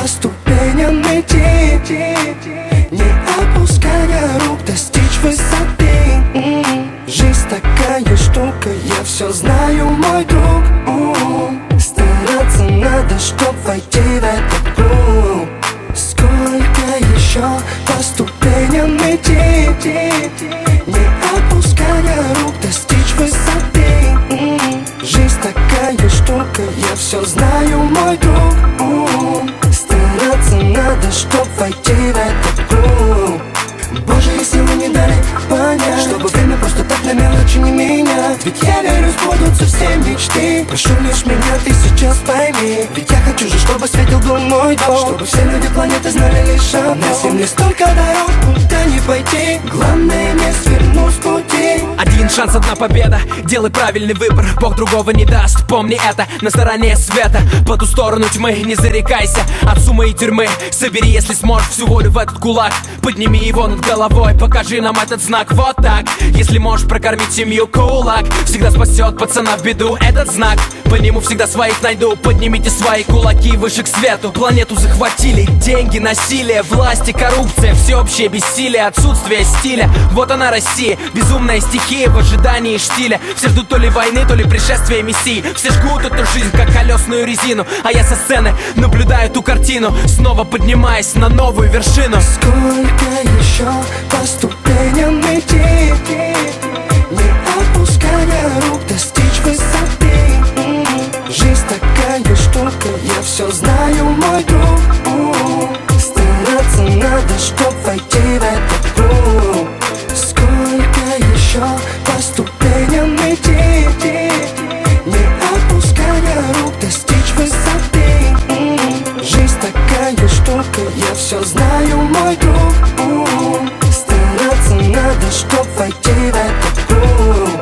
по ступеням идти, не опуская рук, достичь высоты. Жизнь такая штука, я все знаю, мой друг. Стараться надо, чтоб войти в этот круг. Сколько еще по ступеням идти, не опуская рук, достичь высоты. Жизнь такая штука, я все знаю, мой друг. Стараться надо, чтоб войти в этот круг. Божьи силы не дали понять, чтобы время просто так на мелочи не менять. Ведь я верю, сбудутся все мечты. Прошу лишь меня, ты сейчас пойми. Ведь я хочу же, чтобы светил был мой дом, чтобы все люди планеты знали лишь одно: на земле столько дорог, куда не пойти. Главное не свернуть с пути. Один шанс, одна победа. Делай правильный выбор, Бог другого не даст. Помни это, на стороне света, по ту сторону тьмы. Не зарекайся от суммы и тюрьмы. Собери, если сможешь, всю волю в этот кулак. Подними его над головой, покажи нам этот знак. Вот так. Если можешь прокормить семью, кулак всегда спасет пацана в беду. Этот знак, по нему всегда своих найду. Поднимите свои кулаки выше к свету. Планету захватили деньги, насилие, власть и коррупция, всеобщее бессилие, отсутствие стиля. Вот она, Россия, безумная стихия в ожидании штиля. Все ждут то ли войны, то ли пришествия мессии. Все жгут эту жизнь, как колесную резину, а я со сцены наблюдаю ту картину, снова поднимаясь на новую вершину. Сколько еще по ступеням идти, не опуская рук, достичь высоты. Жизнь такая штука, я все знаю, мой друг. Стараться надо, чтоб войти в этот круг. Сколько еще по ступеням идти, не опуская рук, достичь высоты. Жизнь такая штука, я все знаю, мой друг. Стараться надо, чтоб войти в этот круг.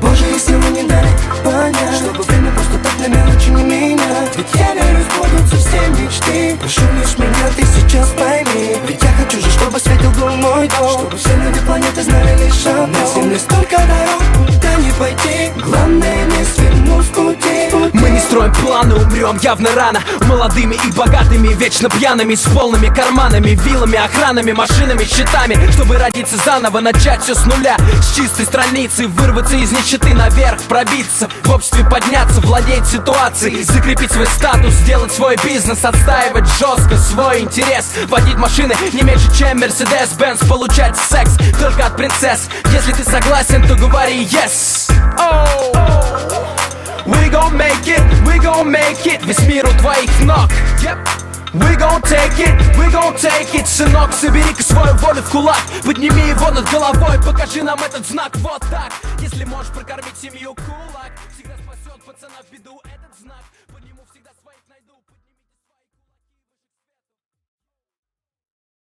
Божьи силы не дали понять, чтобы время просто так на мелочи не менять. Ведь я верю, сбудутся все мечты. Прошу лишь меня, ты сейчас пойми. Ведь я хочу же, чтобы светил был мой дом, чтобы все люди планеты знали лишь одно: на земле столько дорог, куда не пойти. Главное не свернуть с пути. Мы не строим планы, умрем явно рано. Молодыми и богатыми, вечно пьяными, с полными карманами, виллами, охранами, машинами, счетами. Чтобы родиться заново, начать все с нуля, с чистой страницы, вырваться из нищеты наверх, пробиться, в обществе подняться, владеть ситуацией, закрепить свой статус, сделать свой бизнес, отстаивать жестко свой интерес, водить машины не меньше, чем Mercedes-Benz, получать секс только от принцесс. Если ты согласен, то говори yes. We gon' make it, we gon' make it. Весь мир у твоих ног. We gon' take it, сынок, собери-ка свою волю в кулак. Подними его над головой, покажи нам этот знак. Вот так. Если можешь прокормить семью, кулак всегда спасет пацана в беду. Этот знак.